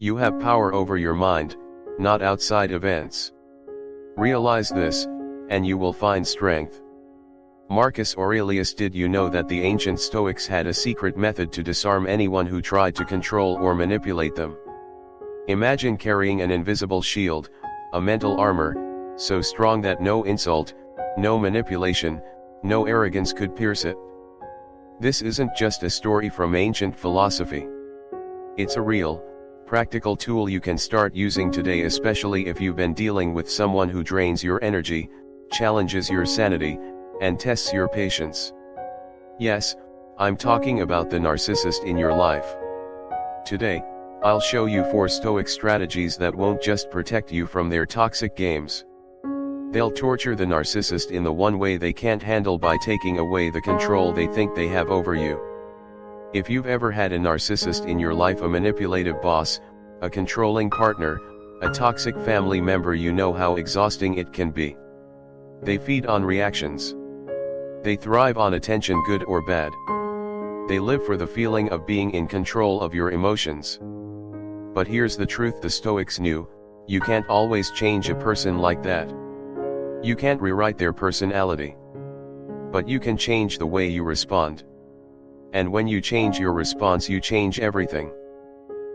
You have power over your mind, not outside events. Realize this, and you will find strength. Marcus Aurelius. Did you know that the ancient Stoics had a secret method to disarm anyone who tried to control or manipulate them? Imagine carrying an invisible shield, a mental armor, so strong that no insult, no manipulation, no arrogance could pierce it. This isn't just a story from ancient philosophy. It's a real, practical tool you can start using today, especially if you've been dealing with someone who drains your energy, challenges your sanity, and tests your patience. Yes, I'm talking about the narcissist in your life. Today, I'll show you 4 Stoic strategies that won't just protect you from their toxic games. They'll torture the narcissist in the one way they can't handle, by taking away the control they think they have over you. If you've ever had a narcissist in your life, a manipulative boss, a controlling partner, a toxic family member, you know how exhausting it can be. They feed on reactions. They thrive on attention, good or bad. They live for the feeling of being in control of your emotions. But here's the truth the Stoics knew: you can't always change a person like that. You can't rewrite their personality. But you can change the way you respond. And when you change your response, you change everything.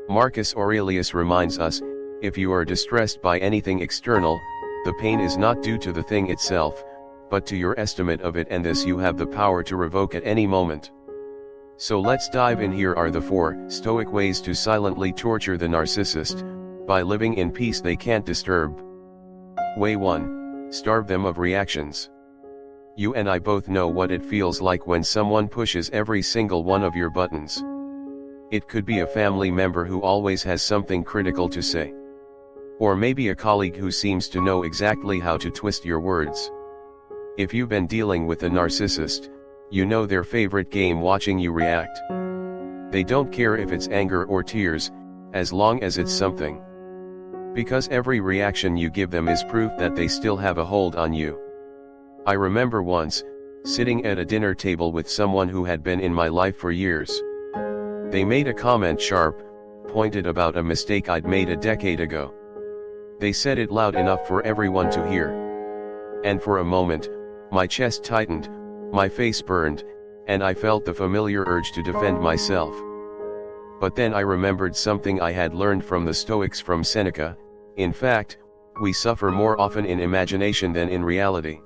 Marcus Aurelius reminds us, if you are distressed by anything external, the pain is not due to the thing itself, but to your estimate of it, and this you have the power to revoke at any moment. So let's dive in. Here are the 4 Stoic ways to silently torture the narcissist, by living in peace they can't disturb. Way 1. Starve them of reactions. You and I both know what it feels like when someone pushes every single one of your buttons. It could be a family member who always has something critical to say. Or maybe a colleague who seems to know exactly how to twist your words. If you've been dealing with a narcissist, you know their favorite game: watching you react. They don't care if it's anger or tears, as long as it's something. Because every reaction you give them is proof that they still have a hold on you. I remember once, sitting at a dinner table with someone who had been in my life for years. They made a comment, sharp, pointed, about a mistake I'd made a decade ago. They said it loud enough for everyone to hear. And for a moment, my chest tightened, my face burned, and I felt the familiar urge to defend myself. But then I remembered something I had learned from the Stoics, from Seneca: in fact, we suffer more often in imagination than in reality.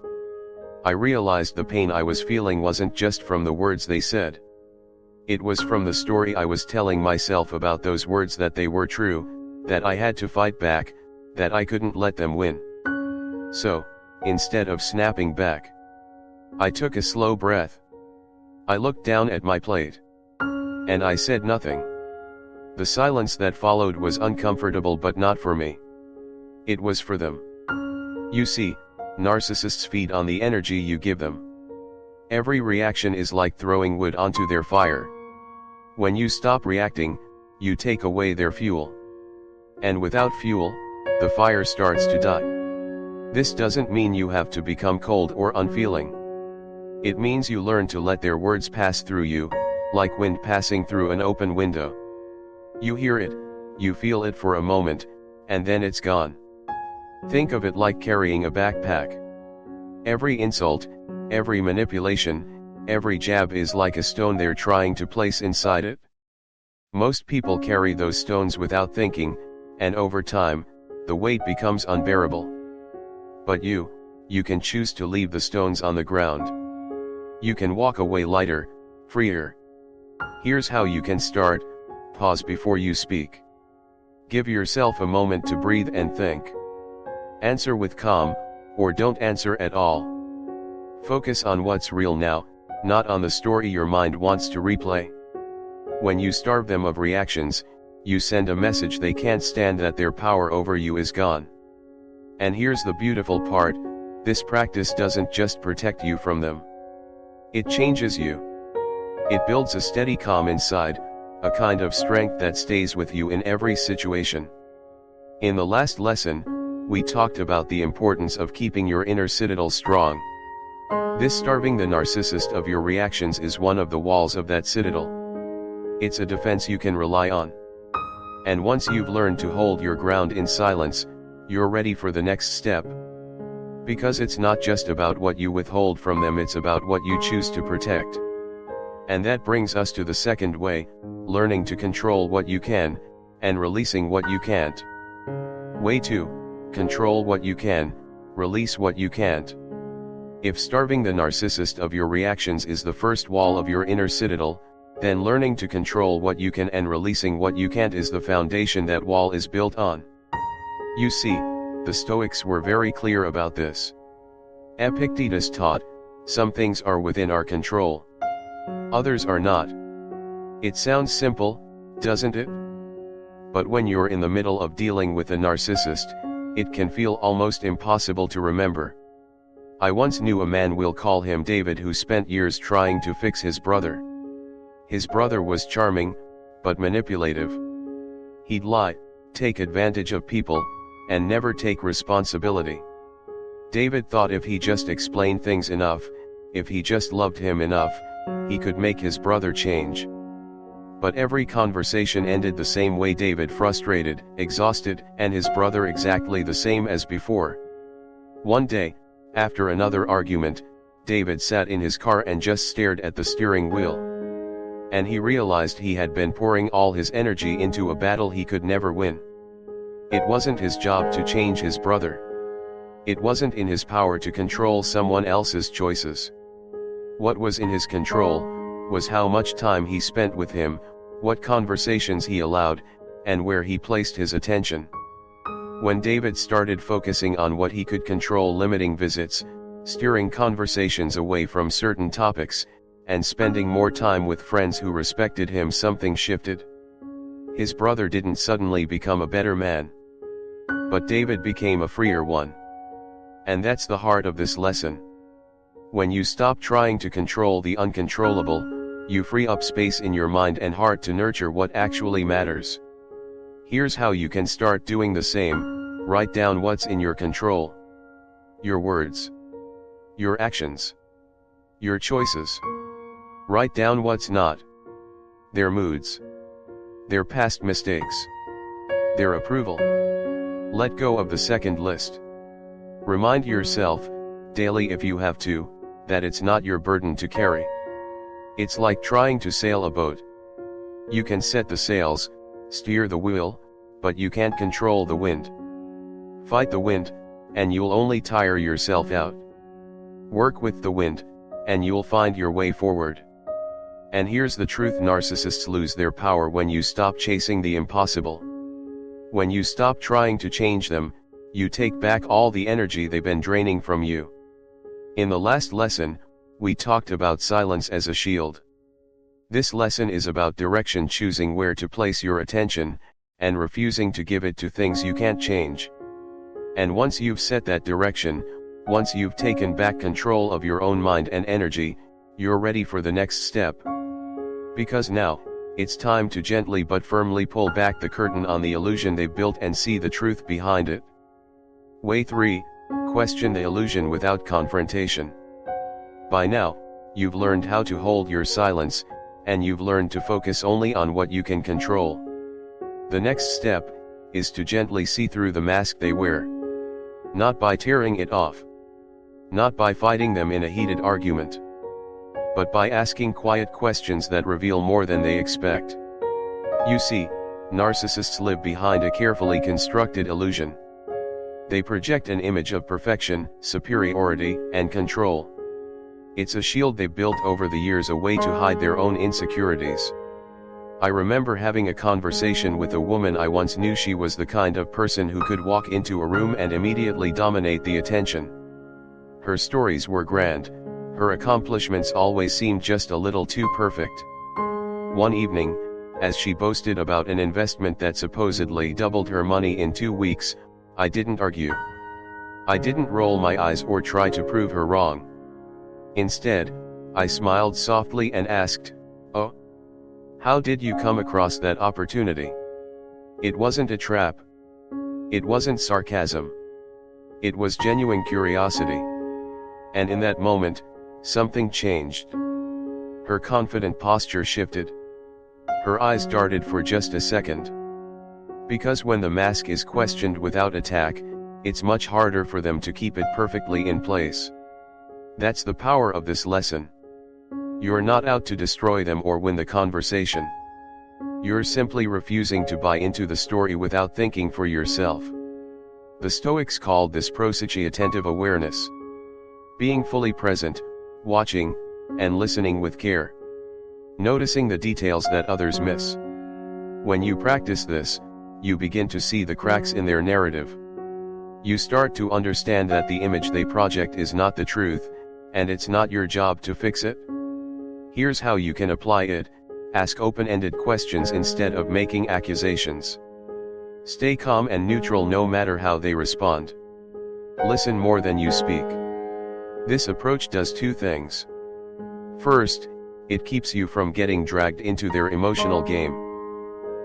I realized the pain I was feeling wasn't just from the words they said. It was from the story I was telling myself about those words, that they were true, that I had to fight back, that I couldn't let them win. So, instead of snapping back, I took a slow breath. I looked down at my plate. And I said nothing. The silence that followed was uncomfortable, but not for me. It was for them. You see, narcissists feed on the energy you give them. Every reaction is like throwing wood onto their fire. When you stop reacting, you take away their fuel. And without fuel, the fire starts to die. This doesn't mean you have to become cold or unfeeling. It means you learn to let their words pass through you, like wind passing through an open window. You hear it, you feel it for a moment, and then it's gone. Think of it like carrying a backpack. Every insult, every manipulation, every jab is like a stone they're trying to place inside it. Most people carry those stones without thinking, and over time, the weight becomes unbearable. But you can choose to leave the stones on the ground. You can walk away lighter, freer. Here's how you can start: pause before you speak. Give yourself a moment to breathe and think. Answer with calm, or don't answer at all. Focus on what's real now, not on the story your mind wants to replay. When you starve them of reactions, you send a message they can't stand, that their power over you is gone. And here's the beautiful part: this practice doesn't just protect you from them. It changes you. It builds a steady calm inside, a kind of strength that stays with you in every situation. In the last lesson, we talked about the importance of keeping your inner citadel strong. This starving the narcissist of your reactions is one of the walls of that citadel. It's a defense you can rely on. And once you've learned to hold your ground in silence, you're ready for the next step. Because it's not just about what you withhold from them, it's about what you choose to protect. And that brings us to the second way, learning to control what you can, and releasing what you can't. Way 2, control what you can, release what you can't. If starving the narcissist of your reactions is the first wall of your inner citadel, then learning to control what you can and releasing what you can't is the foundation that wall is built on. You see, the Stoics were very clear about this. Epictetus taught, some things are within our control. Others are not. It sounds simple, doesn't it? But when you're in the middle of dealing with a narcissist, it can feel almost impossible to remember. I once knew a man, we'll call him David, who spent years trying to fix his brother. His brother was charming, but manipulative. He'd lie, take advantage of people, and never take responsibility. David thought if he just explained things enough, if he just loved him enough, he could make his brother change. But every conversation ended the same way: David frustrated, exhausted, and his brother exactly the same as before. One day, after another argument, David sat in his car and just stared at the steering wheel. And he realized he had been pouring all his energy into a battle he could never win. It wasn't his job to change his brother. It wasn't in his power to control someone else's choices. What was in his control was how much time he spent with him, what conversations he allowed, and where he placed his attention. When David started focusing on what he could control, limiting visits, steering conversations away from certain topics, and spending more time with friends who respected him, something shifted. His brother didn't suddenly become a better man. But David became a freer one. And that's the heart of this lesson. When you stop trying to control the uncontrollable, you free up space in your mind and heart to nurture what actually matters. Here's how you can start doing the same: write down what's in your control. Your words. Your actions. Your choices. Write down what's not. Their moods. Their past mistakes. Their approval. Let go of the second list. Remind yourself, daily if you have to, that it's not your burden to carry. It's like trying to sail a boat. You can set the sails, steer the wheel, but you can't control the wind. Fight the wind, and you'll only tire yourself out. Work with the wind, and you'll find your way forward. And here's the truth: narcissists lose their power when you stop chasing the impossible. When you stop trying to change them, you take back all the energy they've been draining from you. In the last lesson, we talked about silence as a shield. This lesson is about direction, choosing where to place your attention, and refusing to give it to things you can't change. And once you've set that direction, once you've taken back control of your own mind and energy, you're ready for the next step. Because now, it's time to gently but firmly pull back the curtain on the illusion they've built and see the truth behind it. Way 3, question the illusion without confrontation. By now, you've learned how to hold your silence, and you've learned to focus only on what you can control. The next step is to gently see through the mask they wear. Not by tearing it off. Not by fighting them in a heated argument. But by asking quiet questions that reveal more than they expect. You see, narcissists live behind a carefully constructed illusion. They project an image of perfection, superiority, and control. It's a shield they built over the years, a way to hide their own insecurities. I remember having a conversation with a woman I once knew. She was the kind of person who could walk into a room and immediately dominate the attention. Her stories were grand. Her accomplishments always seemed just a little too perfect. One evening, as she boasted about an investment that supposedly doubled her money in 2 weeks, I didn't argue. I didn't roll my eyes or try to prove her wrong. Instead, I smiled softly and asked, "Oh, how did you come across that opportunity?" It wasn't a trap. It wasn't sarcasm. It was genuine curiosity. And in that moment, something changed. Her confident posture shifted. Her eyes darted for just a second. Because when the mask is questioned without attack, it's much harder for them to keep it perfectly in place. That's the power of this lesson. You're not out to destroy them or win the conversation. You're simply refusing to buy into the story without thinking for yourself. The Stoics called this prosody attentive awareness. Being fully present, watching, and listening with care. Noticing the details that others miss. When you practice this, you begin to see the cracks in their narrative. You start to understand that the image they project is not the truth, and it's not your job to fix it. Here's how you can apply it: ask open-ended questions instead of making accusations. Stay calm and neutral no matter how they respond. Listen more than you speak. This approach does two things. First, it keeps you from getting dragged into their emotional game.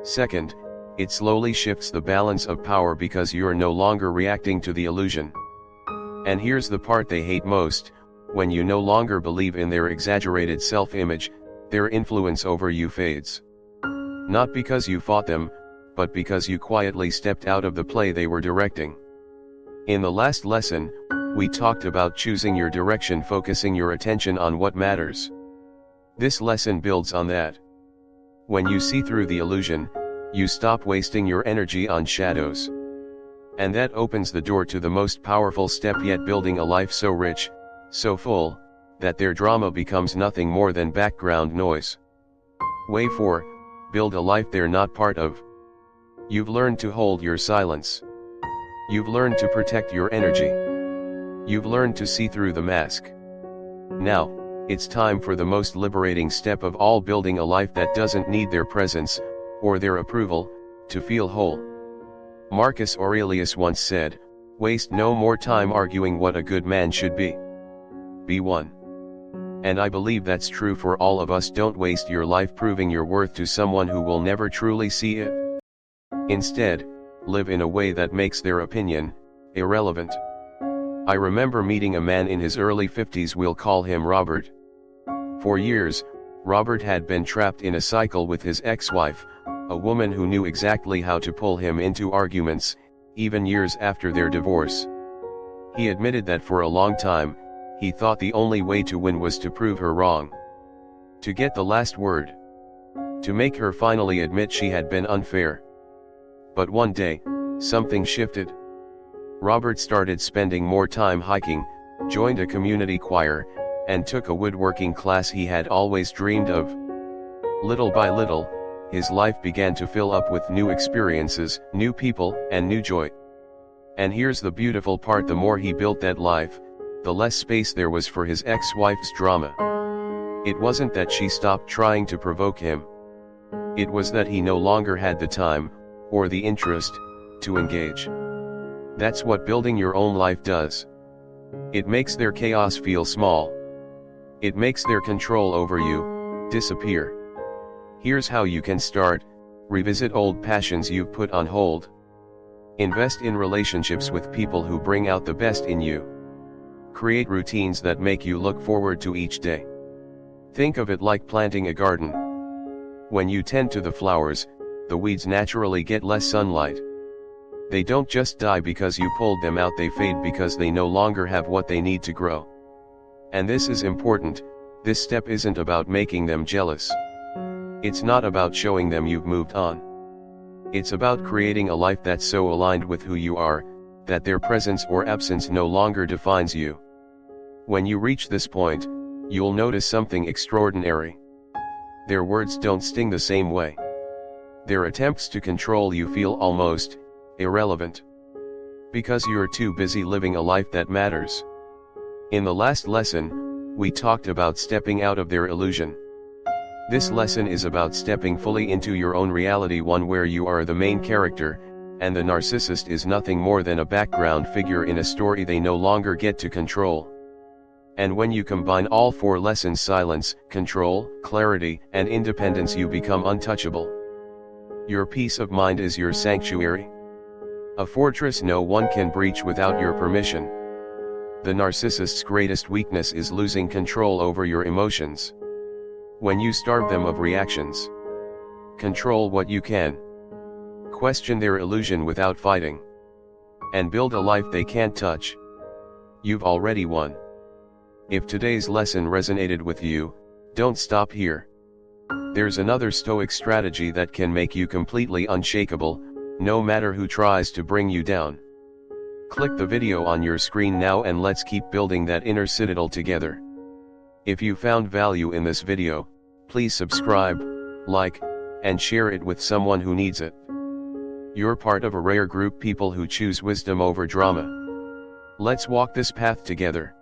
Second, it slowly shifts the balance of power because you're no longer reacting to the illusion. And here's the part they hate most: when you no longer believe in their exaggerated self-image, their influence over you fades. Not because you fought them, but because you quietly stepped out of the play they were directing. In the last lesson, we talked about choosing your direction, focusing your attention on what matters. This lesson builds on that. When you see through the illusion, you stop wasting your energy on shadows. And that opens the door to the most powerful step yet: building a life so rich, so full, that their drama becomes nothing more than background noise. Way 4, build a life they're not part of. You've learned to hold your silence. You've learned to protect your energy. You've learned to see through the mask. Now, it's time for the most liberating step of all: building a life that doesn't need their presence, or their approval, to feel whole. Marcus Aurelius once said, "Waste no more time arguing what a good man should be. Be one." And I believe that's true for all of us. Don't waste your life proving your worth to someone who will never truly see it. Instead, live in a way that makes their opinion irrelevant. I remember meeting a man in his early 50s, we'll call him Robert. For years, Robert had been trapped in a cycle with his ex-wife, a woman who knew exactly how to pull him into arguments, even years after their divorce. He admitted that for a long time, he thought the only way to win was to prove her wrong. To get the last word. To make her finally admit she had been unfair. But one day, something shifted. Robert started spending more time hiking, joined a community choir, and took a woodworking class he had always dreamed of. Little by little, his life began to fill up with new experiences, new people, and new joy. And here's the beautiful part: the more he built that life, the less space there was for his ex-wife's drama. It wasn't that she stopped trying to provoke him. It was that he no longer had the time, or the interest, to engage. That's what building your own life does. It makes their chaos feel small. It makes their control over you disappear. Here's how you can start: revisit old passions you've put on hold. Invest in relationships with people who bring out the best in you. Create routines that make you look forward to each day. Think of it like planting a garden. When you tend to the flowers, the weeds naturally get less sunlight. They don't just die because you pulled them out, they fade because they no longer have what they need to grow. And this is important: this step isn't about making them jealous. It's not about showing them you've moved on. It's about creating a life that's so aligned with who you are, that their presence or absence no longer defines you. When you reach this point, you'll notice something extraordinary. Their words don't sting the same way. Their attempts to control you feel almost irrelevant. Because you're too busy living a life that matters. In the last lesson, we talked about stepping out of their illusion. This lesson is about stepping fully into your own reality, one where you are the main character, and the narcissist is nothing more than a background figure in a story they no longer get to control. And when you combine all 4 lessons: silence, control, clarity, and independence, you become untouchable. Your peace of mind is your sanctuary. A fortress no one can breach without your permission. The narcissist's greatest weakness is losing control over your emotions. When you starve them of reactions, control what you can. question their illusion without fighting, and build a life they can't touch. You've already won. If today's lesson resonated with you, don't stop here. There's another Stoic strategy that can make you completely unshakable, no matter who tries to bring you down. Click the video on your screen now and let's keep building that inner citadel together. If you found value in this video, please subscribe, like, and share it with someone who needs it. You're part of a rare group people who choose wisdom over drama. Let's walk this path together.